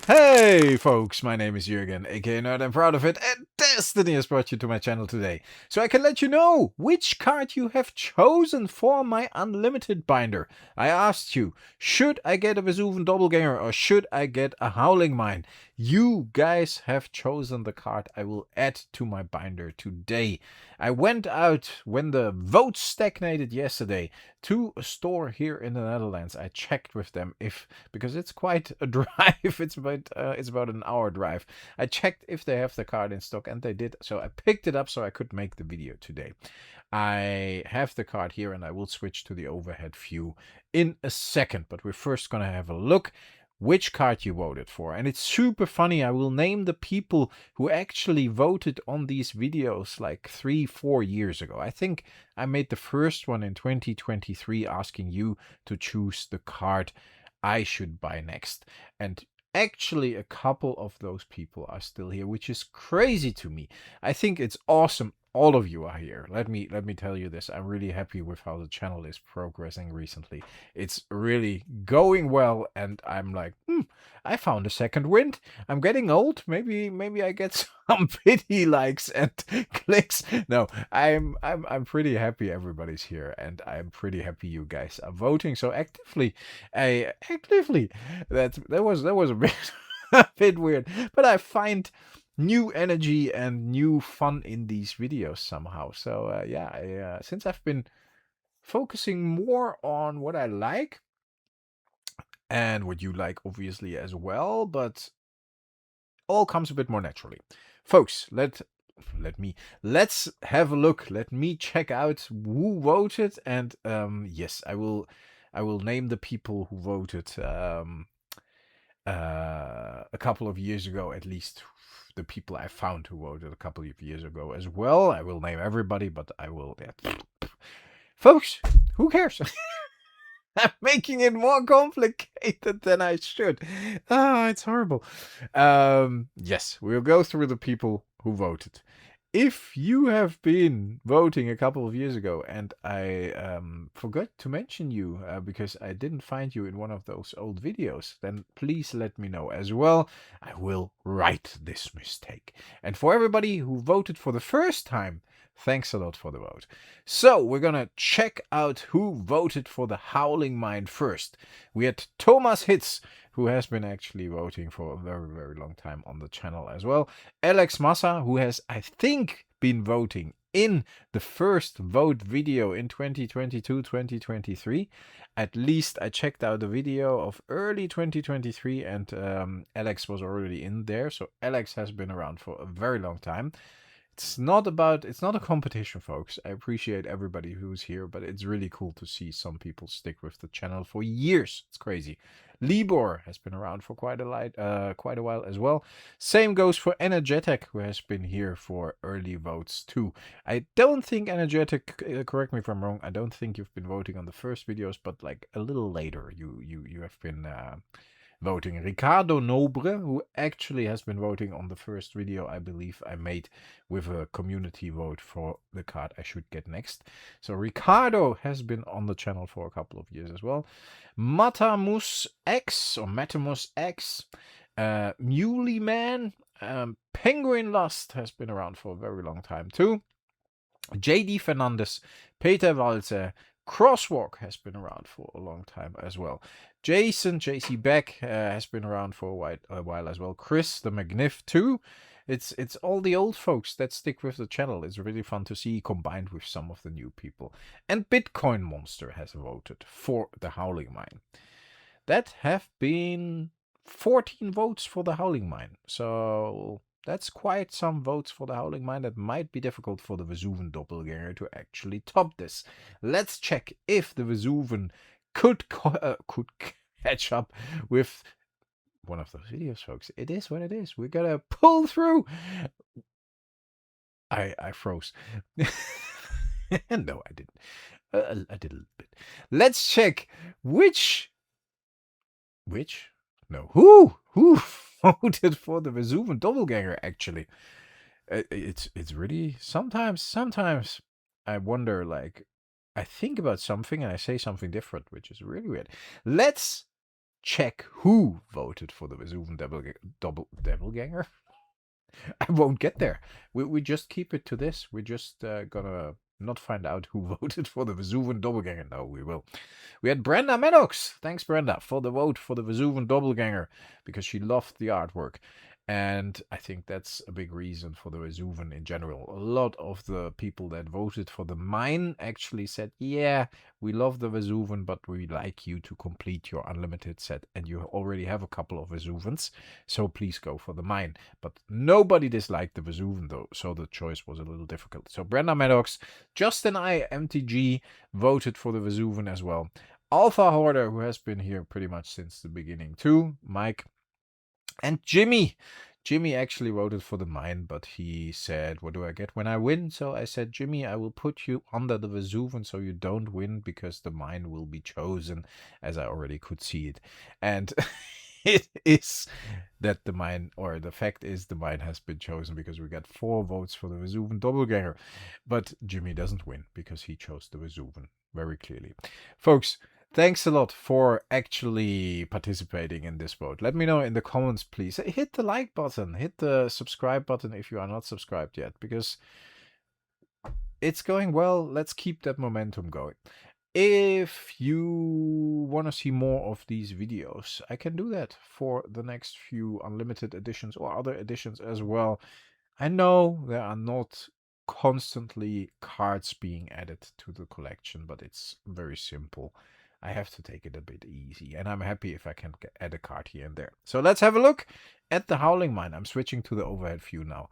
Hey folks, my name is Jürgen, aka NerdAndProudOfIt, and Destiny has brought you to my channel today, so I can let you know which card you have chosen for my unlimited binder. I asked you, should I get a Vesuvian Doppelganger or should I get a Howling Mine? You guys have chosen the card I will add to my binder today. I went out when the votes stagnated yesterday to a store here in the Netherlands. I checked with them because it's quite a drive. It's about an hour drive. I checked if they have the card in stock, and they did. So I picked it up so I could make the video today. I have the card here, and I will switch to the overhead view in a second. But we're first gonna have a look which card you voted for. And it's super funny. I will name the people who actually voted on these videos like 3-4 years ago. I think I made the first one in 2023 asking you to choose the card I should buy next. And actually a couple of those people are still here, which is crazy to me. I think it's awesome all of you are here. Let me tell you this. I'm really happy with how the channel is progressing recently. It's really going well, and I'm like, I found a second wind. I'm getting old. Maybe I get some pity likes and clicks. No, I'm pretty happy everybody's here, and I'm pretty happy you guys are voting so actively. That was a bit a bit weird, but I find new energy and new fun in these videos somehow. So yeah, since I've been focusing more on what I like and what you like obviously as well, but all comes a bit more naturally. Folks, let's have a look. Let me check out who voted, and yes, I will name the people who voted a couple of years ago, at least the people I found who voted a couple of years ago as well. I will name everybody, but I will... Yeah. Folks, who cares? I'm making it more complicated than I should. It's horrible. Yes, we'll go through the people who voted. If you have been voting a couple of years ago and I forgot to mention you because I didn't find you in one of those old videos, then please let me know as well. I will right this mistake. And for everybody who voted for the first time, thanks a lot for the vote. So we're gonna check out who voted for the Howling Mine first. We had Thomas Hitz, who has been actually voting for a very, very long time on the channel as well. Alex Massa, who has, I think, been voting in the first vote video in 2022-2023. At least I checked out the video of early 2023, and Alex was already in there. So Alex has been around for a very long time. It's not a competition, folks. I appreciate everybody who's here, but it's really cool to see some people stick with the channel for years. It's crazy. Libor has been around for quite a while as well. Same goes for Energetic, who has been here for early votes too. I don't think Energetic, correct me if I'm wrong, I don't think you've been voting on the first videos, but like a little later you have been voting. Ricardo Nobre, who actually has been voting on the first video I believe I made with a community vote for the card I should get next. So Ricardo has been on the channel for a couple of years as well. Matamus X or Matamus X, Muley Man, Penguin Lust has been around for a very long time too. JD Fernandez, Peter Walzer, Crosswalk has been around for a long time as well. JC Beck has been around for a while as well. Cris the Magnif too. It's all the old folks that stick with the channel. It's really fun to see combined with some of the new people. And Bitcoin Monster has voted for the Howling Mine. That have been 14 votes for the Howling Mine. So that's quite some votes for the Howling Mine. That might be difficult for the Vesuvian Doppelganger to actually top this. Let's check if the Vesuvian could catch up with one of those videos, folks. It is what it is. We're gonna pull through. I froze. No, I didn't. I did a little bit. Let's check who voted for the Vesuvian Doppelganger, actually. It's really sometimes I wonder, like, I think about something and I say something different, which is really weird. Let's check who voted for the Vesuvian Doppelganger. I won't get there. We just keep it to this. We're just gonna not find out who voted for the Vesuvian Doppelganger. No, we will. We had Brenda Maddocks. Thanks, Brenda, for the vote for the Vesuvian Doppelganger because she loved the artwork. And I think that's a big reason for the Vesuvian in general. A lot of the people that voted for the mine actually said, yeah, we love the Vesuvian, but we like you to complete your unlimited set. And you already have a couple of Vesuvians, so please go for the mine. But nobody disliked the Vesuvian, though, so the choice was a little difficult. So Brenda Maddocks, Justin I, MTG, voted for the Vesuvian as well. Alpha Horder, who has been here pretty much since the beginning too, Mike, and Jimmy. Jimmy actually voted for the mine, but he said, what do I get when I win? So I said, Jimmy, I will put you under the Vesuvian so you don't win because the mine will be chosen, as I already could see it. And it is that the mine, or the fact is the mine has been chosen because we got 4 votes for the Vesuvian Doppelganger. But Jimmy doesn't win because he chose the Vesuvian very clearly. Folks, thanks a lot for actually participating in this vote. Let me know in the comments, please. Hit the like button, hit the subscribe button if you are not subscribed yet, because it's going well. Let's keep that momentum going. If you want to see more of these videos, I can do that for the next few unlimited editions or other editions as well. I know there are not constantly cards being added to the collection, but it's very simple. I have to take it a bit easy, and I'm happy if I can add a card here and there. So let's have a look at the Howling Mine. I'm switching to the overhead view now.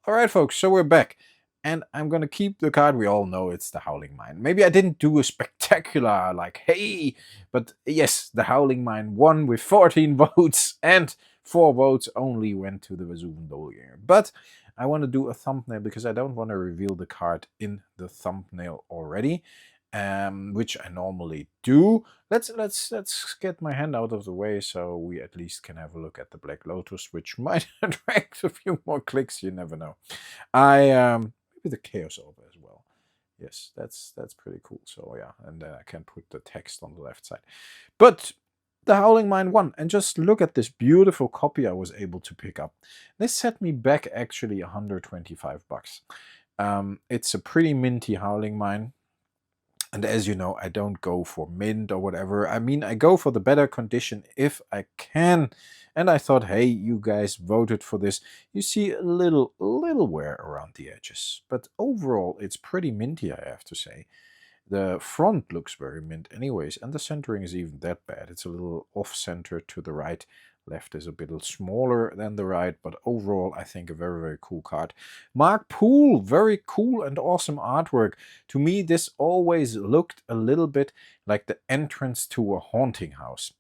All right, folks, so we're back. And I'm going to keep the card. We all know it's the Howling Mine. Maybe I didn't do a spectacular, like, hey, but yes, the Howling Mine won with 14 votes, and 4 votes only went to the Vesuvian Doppelganger. But I want to do a thumbnail because I don't want to reveal the card in the thumbnail already, which I normally do. Let's get my hand out of the way so we at least can have a look at the Black Lotus, which might attract a few more clicks. You never know. Maybe the Chaos Orb as well. Yes, that's pretty cool. So yeah, and then I can put the text on the left side. But the Howling Mine won, and just look at this beautiful copy I was able to pick up. This set me back actually 125 bucks. It's a pretty minty Howling Mine. And as you know, I don't go for mint or whatever. I mean, I go for the better condition if I can. And I thought, hey, you guys voted for this. You see a little wear around the edges. But overall, it's pretty minty, I have to say. The front looks very mint anyways, and the centering is even that bad. It's a little off-center to the right. Left is a bit smaller than the right, but overall, I think a very, very cool card. Mark Poole, very cool and awesome artwork. To me, this always looked a little bit like the entrance to a haunting house.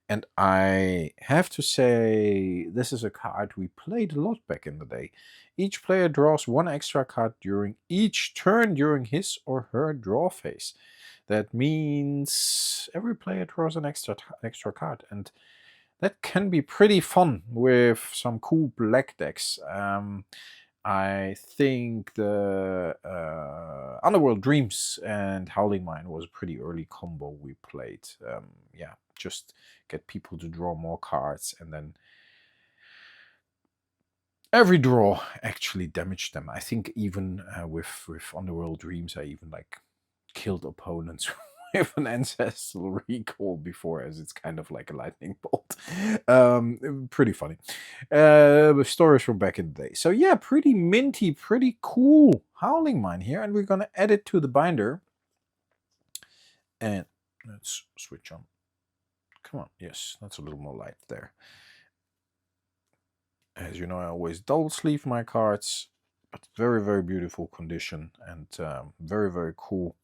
And I have to say, this is a card we played a lot back in the day. Each player draws 1 extra card during each turn during his or her draw phase. That means every player draws an extra card, and that can be pretty fun with some cool black decks. I think the Underworld Dreams and Howling Mine was a pretty early combo we played. Yeah, just get people to draw more cards, and then every draw actually damaged them. I think even with Underworld Dreams, I even like killed opponents with an ancestral recall before, as it's kind of like a lightning bolt. Pretty funny. With stories from back in the day. So yeah, pretty minty, pretty cool Howling Mine here, and we're gonna add it to the binder. And let's switch on. Come on, yes, that's a little more light there. As you know, I always double sleeve my cards, but very, very beautiful condition, and very, very cool.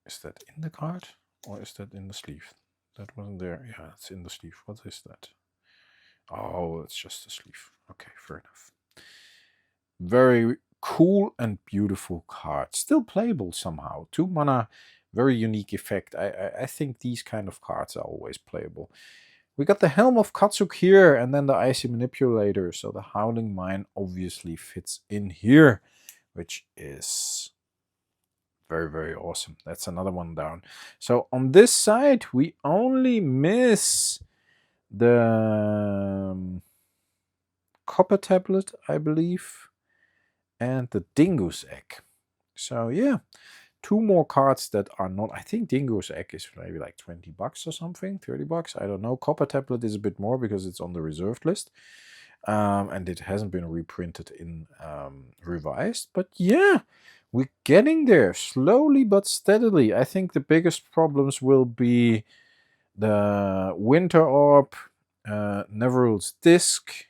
Is that in the card or is that in the sleeve? That wasn't there. Yeah, it's in the sleeve. What is that? Oh, it's just the sleeve. Okay, fair enough. Very cool and beautiful card. Still playable somehow. 2 mana, very unique effect. I think these kind of cards are always playable. We got the Helm of Katsuk here, and then the Icy Manipulator. So the Howling Mine obviously fits in here, which is Very, very awesome. That's another one down. So on this side, we only miss the copper tablet, I believe, and the dingo's egg. So yeah, 2 more cards that are not. I think dingo's egg is maybe like $20 or something, $30. I don't know. Copper tablet is a bit more because it's on the reserved list. And it hasn't been reprinted in revised. But yeah, we're getting there slowly but steadily. I think the biggest problems will be the Winter Orb, Neverill's Disc,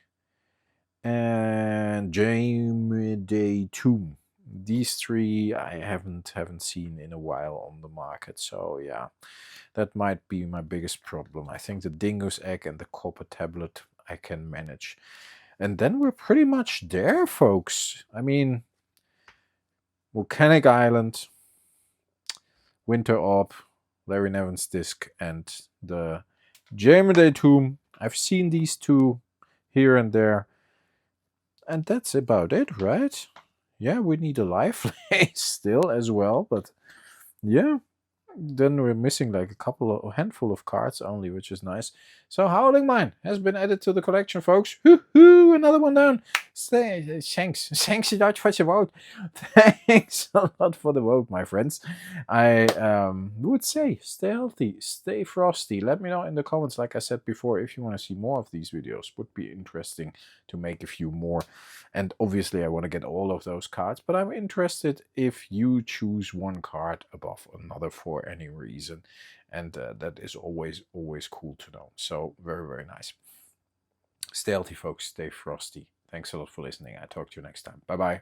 and Day Tomb. These 3 I haven't seen in a while on the market. So yeah, that might be my biggest problem. I think the dingo's egg and the copper tablet I can manage. And then we're pretty much there, folks. I mean, Volcanic Island, Winter Orb, Larry Nevin's Disc, and the Day Tomb. I've seen these 2 here and there. And that's about it, right? Yeah, we need a life still as well, but yeah. Then we're missing like a handful of cards only, which is nice. So Howling Mine has been added to the collection, folks. Woohoo! Another one down. Thanks a lot for the vote. Thanks a lot for the vote, my friends. I would say stay healthy, stay frosty. Let me know in the comments, like I said before, if you want to see more of these videos. Would be interesting to make a few more. And obviously I want to get all of those cards, but I'm interested if you choose one card above another for any reason. And that is always cool to know. So very, very nice. Stay healthy, folks. Stay frosty. Thanks a lot for listening. I'll talk to you next time. Bye-bye.